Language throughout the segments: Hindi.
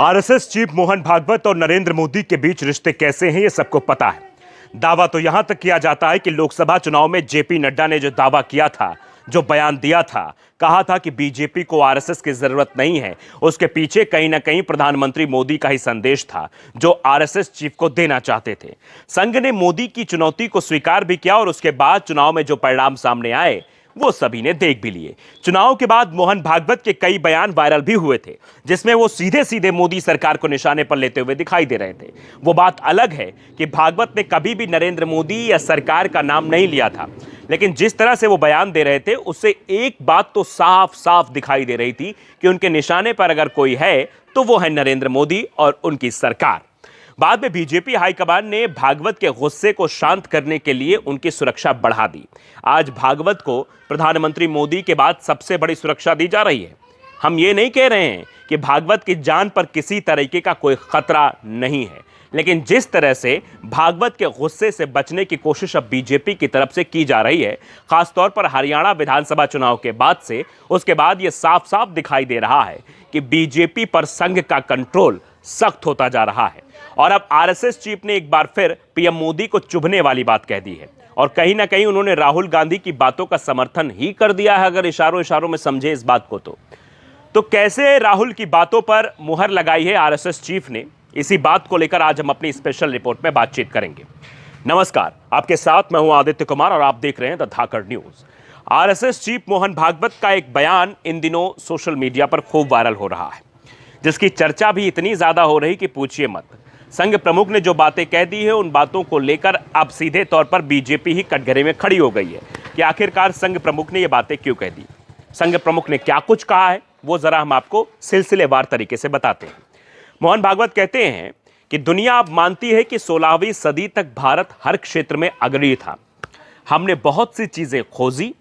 आरएसएस चीफ मोहन भागवत और नरेंद्र मोदी के बीच रिश्ते कैसे हैं, ये सबको पता है। दावा तो यहां तक किया जाता है कि लोकसभा चुनाव में जेपी नड्डा ने जो दावा किया था, जो बयान दिया था, कहा था कि बीजेपी को आरएसएस की जरूरत नहीं है, उसके पीछे कहीं ना कहीं प्रधानमंत्री मोदी का ही संदेश था, जो आरएसएस चीफ को देना चाहते थे। संघ ने मोदी की चुनौती को स्वीकार भी किया और उसके बाद चुनाव में जो परिणाम सामने आए वो सभी ने देख भी लिए। चुनाव के बाद मोहन भागवत के कई बयान वायरल भी हुए थे, जिसमें वो सीधे सीधे मोदी सरकार को निशाने पर लेते हुए दिखाई दे रहे थे। वो बात अलग है कि भागवत ने कभी भी नरेंद्र मोदी या सरकार का नाम नहीं लिया था, लेकिन जिस तरह से वो बयान दे रहे थे उससे एक बात तो साफ साफ दिखाई दे रही थी कि उनके निशाने पर अगर कोई है तो वो है नरेंद्र मोदी और उनकी सरकार। बाद में बीजेपी हाईकमान ने भागवत के गुस्से को शांत करने के लिए उनकी सुरक्षा बढ़ा दी। आज भागवत को प्रधानमंत्री मोदी के बाद सबसे बड़ी सुरक्षा दी जा रही है। हम ये नहीं कह रहे हैं कि भागवत की जान पर किसी तरीके का कोई खतरा नहीं है, लेकिन जिस तरह से भागवत के गुस्से से बचने की कोशिश अब बीजेपी की तरफ से की जा रही है, खासतौर पर हरियाणा विधानसभा चुनाव के बाद से, उसके बाद यह साफ साफ दिखाई दे रहा है कि बीजेपी पर संघ का कंट्रोल सख्त होता जा रहा है। और अब आरएसएस चीफ ने एक बार फिर पीएम मोदी को चुभने वाली बात कह दी है और कहीं ना कहीं उन्होंने राहुल गांधी की बातों का समर्थन ही कर दिया है, अगर इशारों इशारों में समझे इस बात को। तो कैसे राहुल की बातों पर मुहर लगाई है आरएसएस चीफ ने, इसी बात को लेकर आज हम अपनी स्पेशल रिपोर्ट में बातचीत करेंगे। नमस्कार, आपके साथ मैं हूं आदित्य कुमार और आप देख रहे हैं the Dhakad news. RSS chief Mohan Bhagwat का एक बयान इन दिनों सोशल मीडिया पर खूब वायरल हो रहा है, जिसकी चर्चा भी इतनी ज्यादा हो रही कि पूछिए मत। संघ प्रमुख ने जो बातें कह दी है, उन बातों को लेकर अब सीधे तौर पर बीजेपी ही कटघरे में खड़ी हो गई है कि आखिरकार संघ प्रमुख ने ये बातें क्यों कह दी। संघ प्रमुख ने क्या कुछ कहा है वो जरा हम आपको सिलसिलेवार तरीके से बताते हैं। मोहन भागवत कहते हैं कि दुनिया अब मानती है कि 16वीं सदी तक भारत हर क्षेत्र में अग्रणी था। हमने बहुत सी चीजें खोजी,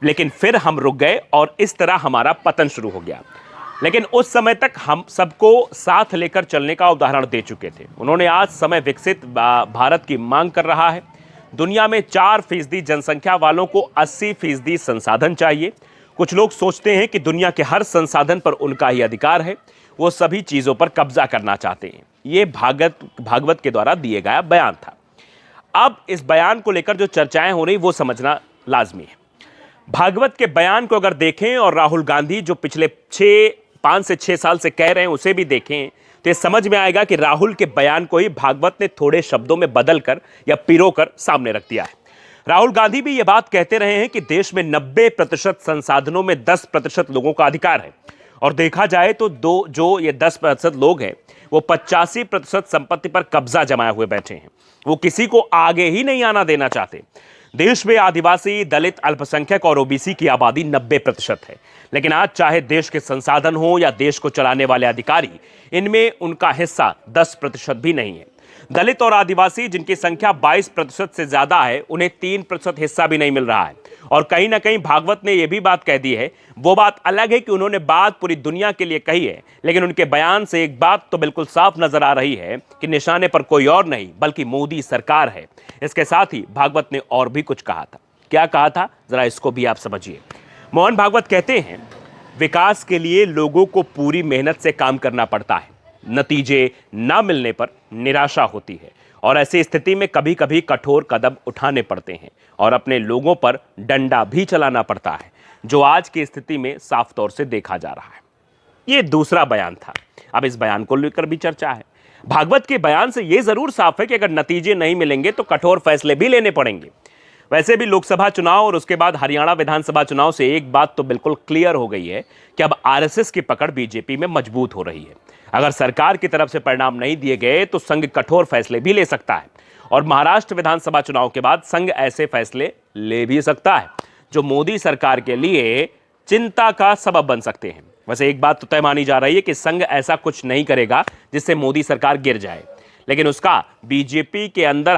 लेकिन फिर हम रुक गए और इस तरह हमारा पतन शुरू हो गया। लेकिन उस समय तक हम सबको साथ लेकर चलने का उदाहरण दे चुके थे। उन्होंने आज समय विकसित भारत की मांग कर रहा है। दुनिया में 4% जनसंख्या वालों को 80% संसाधन चाहिए। कुछ लोग सोचते हैं कि दुनिया के हर संसाधन पर उनका ही अधिकार है, वो सभी चीजों पर कब्जा करना चाहते हैं। ये भागवत के द्वारा दिए गया बयान था। अब इस बयान को लेकर जो चर्चाएं हो रही वो समझना लाजमी है। भागवत के बयान को अगर देखें और राहुल गांधी जो पिछले 5 से 6 साल से कह रहे हैं उसे भी देखें, तो ये समझ में आएगा कि राहुल के बयान को ही भागवत ने थोड़े शब्दों में बदलकर या पिरोकर सामने रख दिया है। राहुल गांधी भी ये बात कहते रहे हैं कि देश में 90% संसाधनों में 10% लोगों का अधिकार है, और देखा जाए तो जो ये 10% लोग हैं वो 85% संपत्ति पर कब्जा जमाए हुए बैठे हैं। वो किसी को आगे ही नहीं आना देना चाहते। देश में आदिवासी, दलित, अल्पसंख्यक और ओबीसी की आबादी 90% है, लेकिन आज चाहे देश के संसाधन हो या देश को चलाने वाले अधिकारी, इनमें उनका हिस्सा 10% भी नहीं है। दलित और आदिवासी, जिनकी संख्या 22% से ज्यादा है, उन्हें 3% हिस्सा भी नहीं मिल रहा है। और कहीं ना कहीं भागवत ने यह भी बात कह दी है। वो बात अलग है कि उन्होंने बात पूरी दुनिया के लिए कही है, लेकिन उनके बयान से एक बात तो बिल्कुल साफ नजर आ रही है कि निशाने पर कोई और नहीं बल्कि मोदी सरकार है। इसके साथ ही भागवत ने और भी कुछ कहा था। क्या कहा था, जरा इसको भी आप समझिए। मोहन भागवत कहते हैं, विकास के लिए लोगों को पूरी मेहनत से काम करना पड़ता है। नतीजे ना मिलने पर निराशा होती है और ऐसी स्थिति में कभी कभी कठोर कदम उठाने पड़ते हैं और अपने लोगों पर डंडा भी चलाना पड़ता है, जो आज की स्थिति में साफ तौर से देखा जा रहा है। यह दूसरा बयान था। अब इस बयान को लेकर भी चर्चा है। भागवत के बयान से यह जरूर साफ है कि अगर नतीजे नहीं मिलेंगे तो कठोर फैसले भी लेने पड़ेंगे। वैसे भी लोकसभा चुनाव और उसके बाद हरियाणा विधानसभा चुनाव से एक बात तो बिल्कुल क्लियर हो गई है कि अब आरएसएस की पकड़ बीजेपी में मजबूत हो रही है। अगर सरकार की तरफ से परिणाम नहीं दिए गए तो संघ कठोर फैसले भी ले सकता है, और महाराष्ट्र विधानसभा चुनाव के बाद संघ ऐसे फैसले ले भी सकता है जो मोदी सरकार के लिए चिंता का सबब बन सकते हैं। वैसे एक बात तो तय मानी जा रही है कि संघ ऐसा कुछ नहीं करेगा जिससे मोदी सरकार गिर जाए, लेकिन उसका बीजेपी के अंदर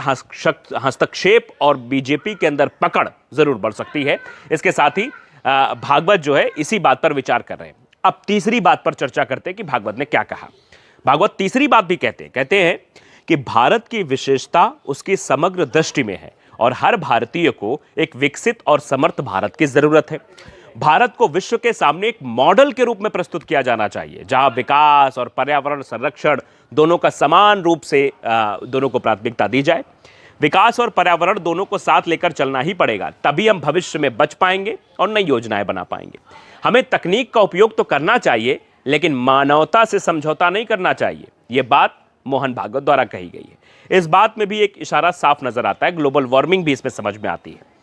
हस्तक्षेप और बीजेपी के अंदर पकड़ जरूर बढ़ सकती है। इसके साथ ही भागवत जो है इसी बात पर विचार कर रहे हैं। अब तीसरी बात पर चर्चा करते हैं कि भागवत ने क्या कहा। भागवत तीसरी बात भी कहते हैं कि भारत की विशेषता उसकी समग्र दृष्टि में है और हर भारतीय को एक विकसित और समर्थ भारत की जरूरत है। भारत को विश्व के सामने एक मॉडल के रूप में प्रस्तुत किया जाना चाहिए, जहां विकास और पर्यावरण संरक्षण दोनों का समान रूप से दोनों को प्राथमिकता दी जाए। विकास और पर्यावरण दोनों को साथ लेकर चलना ही पड़ेगा, तभी हम भविष्य में बच पाएंगे और नई योजनाएं बना पाएंगे। हमें तकनीक का उपयोग तो करना चाहिए, लेकिन मानवता से समझौता नहीं करना चाहिए। यह बात मोहन भागवत द्वारा कही गई है। इस बात में भी एक इशारा साफ नजर आता है, ग्लोबल वार्मिंग भी इसमें समझ में आती है।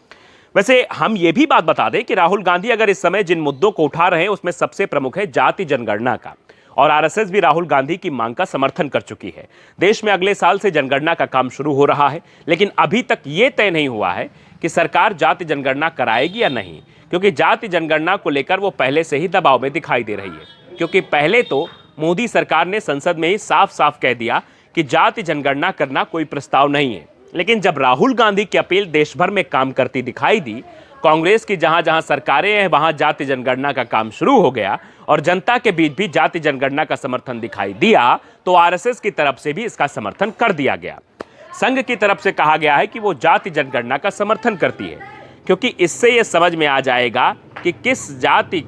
वैसे हम ये भी बात बता दें कि राहुल गांधी अगर इस समय जिन मुद्दों को उठा रहे हैं उसमें सबसे प्रमुख है जाति जनगणना का, और आरएसएस भी राहुल गांधी की मांग का समर्थन कर चुकी है। देश में अगले साल से जनगणना का काम शुरू हो रहा है, लेकिन अभी तक ये तय नहीं हुआ है कि सरकार जाति जनगणना कराएगी या नहीं, क्योंकि जाति जनगणना को लेकर वो पहले से ही दबाव में दिखाई दे रही है। क्योंकि पहले तो मोदी सरकार ने संसद में ही साफ साफ कह दिया कि जाति जनगणना करना कोई प्रस्ताव नहीं है, लेकिन जब राहुल गांधी की अपील देश भर में काम करती दिखाई दी, कांग्रेस की जहां जहां सरकारें हैं वहां जाति जनगणना का काम शुरू हो गया और जनता के बीच भी जाति जनगणना का समर्थन दिखाई दिया, तो आरएसएस की तरफ से भी इसका समर्थन कर दिया गया। संघ की तरफ से कहा गया है कि वो जाति जनगणना का समर्थन करती है, क्योंकि इससे यह समझ में आ जाएगा कि किस जाति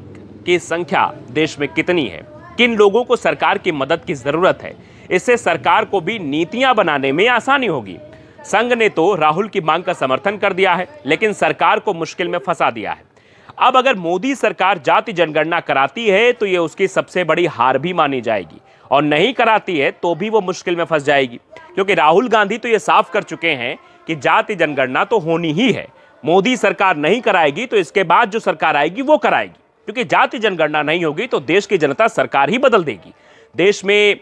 की संख्या देश में कितनी है, किन लोगों को सरकार की मदद की जरूरत है। इससे सरकार को भी नीतियां बनाने में आसानी होगी। संघ ने तो राहुल की मांग का समर्थन कर दिया है, लेकिन सरकार को मुश्किल में फंसा दिया है। अब अगर मोदी सरकार जाति जनगणना कराती है तो यह उसकी सबसे बड़ी हार भी मानी जाएगी, और नहीं कराती है तो भी वो मुश्किल में फंस जाएगी, क्योंकि राहुल गांधी तो ये साफ कर चुके हैं कि जाति जनगणना तो होनी ही है। मोदी सरकार नहीं कराएगी तो इसके बाद जो सरकार आएगी वो कराएगी, क्योंकि जाति जनगणना नहीं होगी तो देश की जनता सरकार ही बदल देगी। देश में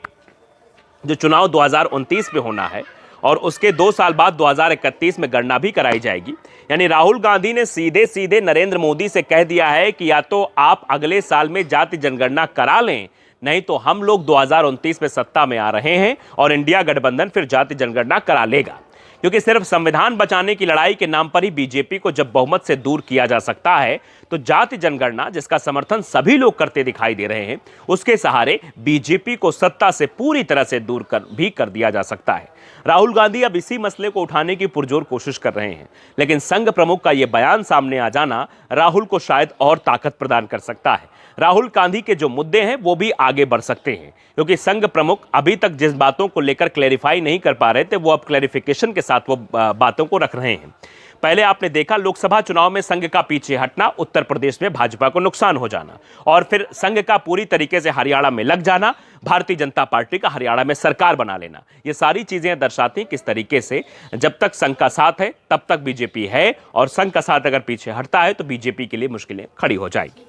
जो चुनाव 2029 में होना है और उसके 2 साल बाद 2031 में गणना भी कराई जाएगी। यानी राहुल गांधी ने सीधे सीधे नरेंद्र मोदी से कह दिया है कि या तो आप अगले साल में जाति जनगणना करा लें, नहीं तो हम लोग 2029 में सत्ता में आ रहे हैं और इंडिया गठबंधन फिर जाति जनगणना करा लेगा। क्योंकि सिर्फ संविधान बचाने की लड़ाई के नाम पर ही बीजेपी को जब बहुमत से दूर किया जा सकता है, तो जाति जनगणना, जिसका समर्थन सभी लोग करते दिखाई दे रहे हैं, उसके सहारे बीजेपी को सत्ता से पूरी तरह से दूर कर दिया जा सकता है। राहुल गांधी अब इसी मसले को उठाने की पुरजोर कोशिश कर रहे हैं, लेकिन संघ प्रमुख का यह बयान सामने आ जाना राहुल को शायद और ताकत प्रदान कर सकता है। राहुल गांधी के जो मुद्दे हैं वो भी आगे बढ़ सकते हैं, क्योंकि संघ प्रमुख अभी तक जिस बातों को लेकर क्लैरिफाई नहीं कर पा रहे थे, वो अब क्लैरिफिकेशन के साथ वो बातों को रख रहे हैं। पहले आपने देखा लोकसभा चुनाव में संघ का पीछे हटना, उत्तर प्रदेश में भाजपा को नुकसान हो जाना, और फिर संघ का पूरी तरीके से हरियाणा में लग जाना, भारतीय जनता पार्टी का हरियाणा में सरकार बना लेना। ये सारी चीजें दर्शाती हैं किस तरीके से जब तक संघ का साथ है तब तक बीजेपी है, और संघ का साथ अगर पीछे हटता है तो बीजेपी के लिए मुश्किलें खड़ी हो जाएगी।